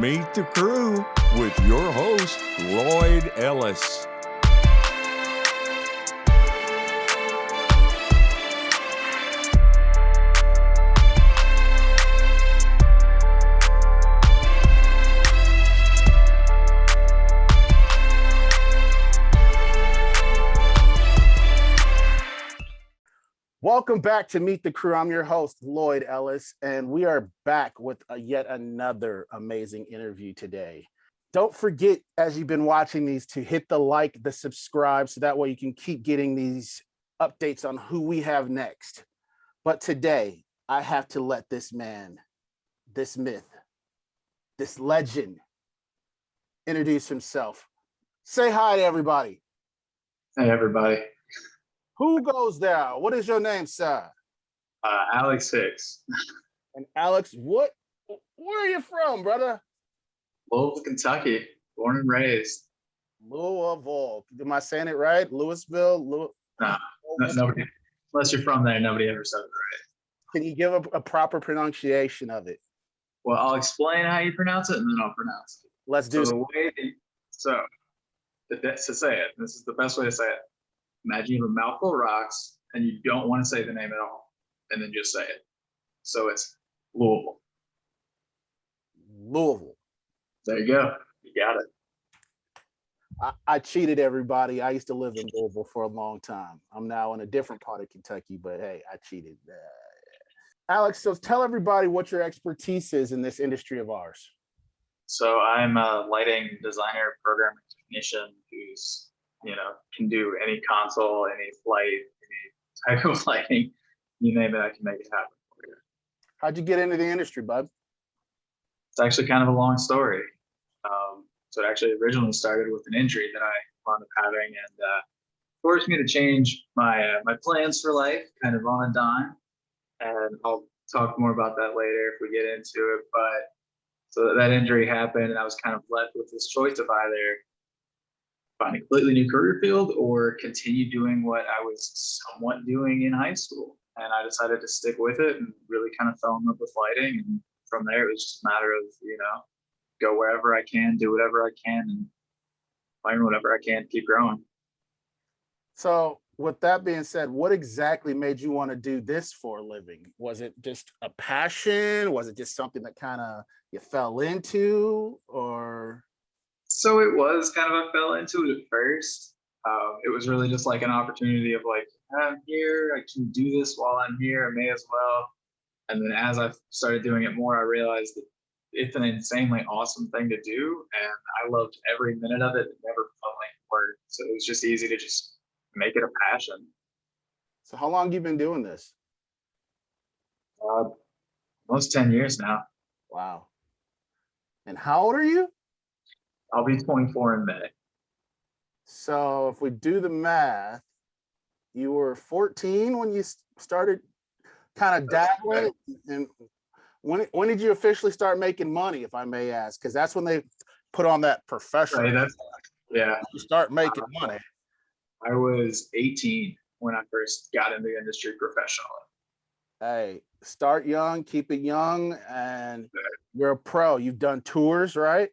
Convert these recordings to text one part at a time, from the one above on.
Meet the Crew with your host, Lloyd Ellis. Welcome back to Meet the Crew. I'm your host, Lloyd Ellis, and we are back with yet another amazing interview today. Don't forget, as you've been watching these, to hit the like, the subscribe, so that way you can keep getting these updates on who we have next. But today, I have to let this man, this myth, this legend, introduce himself. Say hi to everybody. Hey, everybody. Who goes there? What is your name, sir? Alex Hicks. And Alex, where are you from, brother? Louisville, Kentucky. Born and raised. Louisville. Am I saying it right? Louisville? No, nobody. Unless you're from there, nobody ever said it right. Can you give a proper pronunciation of it? Well, I'll explain how you pronounce it, and then I'll pronounce it. Let's do it. To say it, this is the best way to say it. Imagine you have a mouthful of rocks and you don't want to say the name at all, and then just say it. So it's Louisville. Louisville. There you go. You got it. I cheated everybody. I used to live in Louisville for a long time. I'm now in a different part of Kentucky, but hey, I cheated. Alex, so tell everybody what your expertise is in this industry of ours. So I'm a lighting designer, programmer, technician who's can do any console, any light, any type of lighting, you name it, I can make it happen for you. How'd you get into the industry, bud? It's actually kind of a long story. So it actually originally started with an injury that I wound up having, and forced me to change my plans for life, kind of on a dime. And I'll talk more about that later if we get into it. But so that injury happened, and I was kind of left with this choice of either find a completely new career field or continue doing what I was somewhat doing in high school. And I decided to stick with it and really kind of fell in love with lighting. And from there, it was just a matter of, go wherever I can, do whatever I can, and learn whatever I can to keep growing. So with that being said, what exactly made you want to do this for a living? Was it just a passion? Was it just something that kind of you fell into, or? So it was kind of, I fell into it at first. It was really just like an opportunity of like, I'm here, I can do this while I'm here, I may as well. And then as I started doing it more, I realized that it's an insanely awesome thing to do. And I loved every minute of it. It never felt like work. So it was just easy to just make it a passion. So how long have you been doing this? Almost 10 years now. Wow. And how old are you? I'll be 24 in May. So if we do the math, you were 14 when you started kind of dabbling. And when did you officially start making money, if I may ask? Because that's when they put on that professional. Right, yeah. You start making money. I was 18 when I first got into the industry professionally. Hey, start young, keep it young, and you're a pro. You've done tours, right?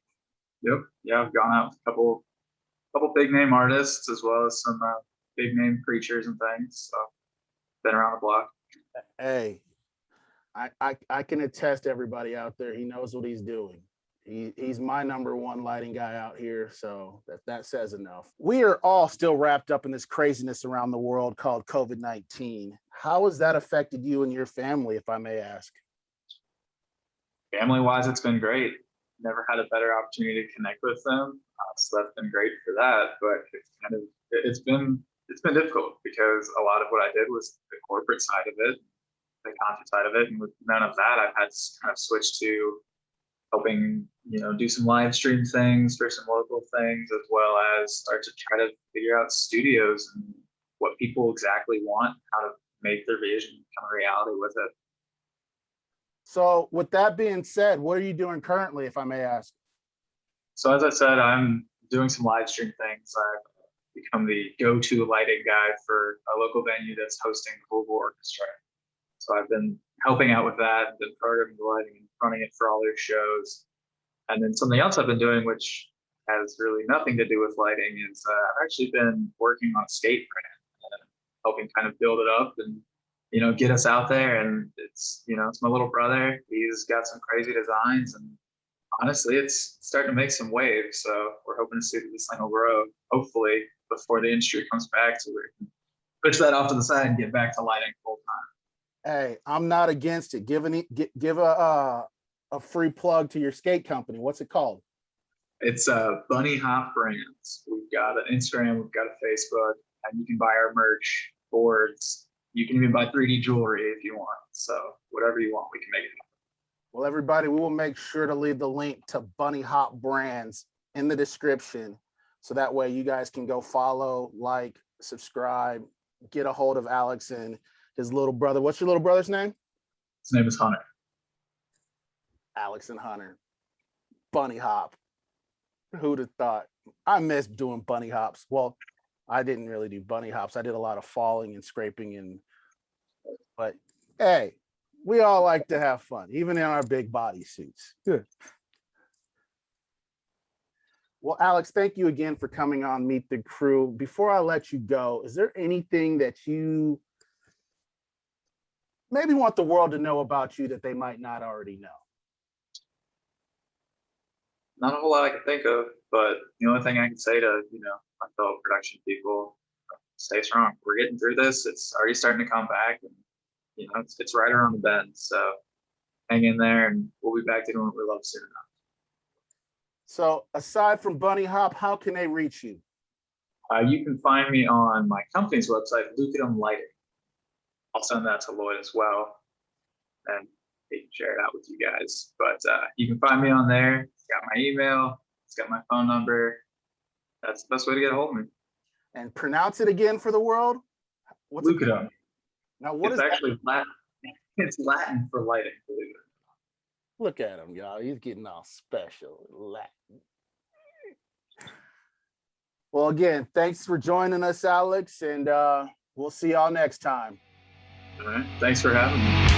Yep. Yeah, I've gone out with a couple big name artists as well as some big name preachers and things. So been around the block. Hey, I can attest to everybody out there. He knows what he's doing. He's my number one lighting guy out here, so that says enough. We are all still wrapped up in this craziness around the world called COVID-19. How has that affected you and your family, if I may ask? Family-wise, it's been great. Never had a better opportunity to connect with them, so that's been great for that. But it's been difficult because a lot of what I did was the corporate side of it, the content side of it, and with none of that, I've had to kind of switch to helping do some live stream things for some local things, as well as start to try to figure out studios and what people exactly want, how to make their vision become a reality with it. So with that being said, what are you doing currently, if I may ask? So as I said, I'm doing some live stream things. I've become the go-to lighting guy for a local venue that's hosting the Louisville Orchestra. So I've been helping out with that, been programming the lighting and running it for all their shows. And then something else I've been doing, which has really nothing to do with lighting, is I've actually been working on a skate brand, helping kind of build it up and get us out there. And it's it's my little brother. He's got some crazy designs, and honestly, it's starting to make some waves. So we're hoping to see that this thing will grow, hopefully before the industry comes back, so we can push that off to the side and get back to lighting full time. Hey, I'm not against it. Give a free plug to your skate company. What's it called? It's Bunny Hop Brands. We've got an Instagram, we've got a Facebook, and you can buy our merch, boards. You can even buy 3D jewelry if you want. So whatever you want, we can make it happen. Well, everybody, we will make sure to leave the link to Bunny Hop Brands in the description, so that way you guys can go follow, like, subscribe, get a hold of Alex and his little brother. What's your little brother's name? His name is Hunter. Alex and Hunter. Bunny Hop. Who'd have thought? I miss doing bunny hops. Well, I didn't really do bunny hops. I did a lot of falling and scraping, but hey, we all like to have fun, even in our big body suits. Good. Well, Alex, thank you again for coming on Meet the Crew. Before I let you go, is there anything that you maybe want the world to know about you that they might not already know? Not a whole lot I can think of, but the only thing I can say to my fellow production people, stay strong. We're getting through this. It's already starting to come back, and it's right around the bend. So hang in there, and we'll be back to doing what we love soon enough. So aside from Bunny Hop, how can they reach you? You can find me on my company's website, Lucadum Lighting. I'll send that to Lloyd as well, and he can share it out with you guys. But you can find me on there. It's got my email. It's got my phone number. That's the best way to get a hold of me. And pronounce it again for the world. What's Lucadum. Now, what it's is actually that? Latin. It's Latin for lighting, believe it. Look at him, y'all. He's getting all special. Latin. Well, again, thanks for joining us, Alex, and we'll see y'all next time. All right. Thanks for having me.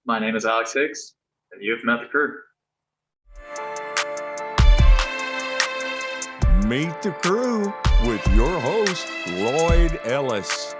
My name is Alex Hicks, and you have met the crew. Meet the Crew with your host, Lloyd Ellis.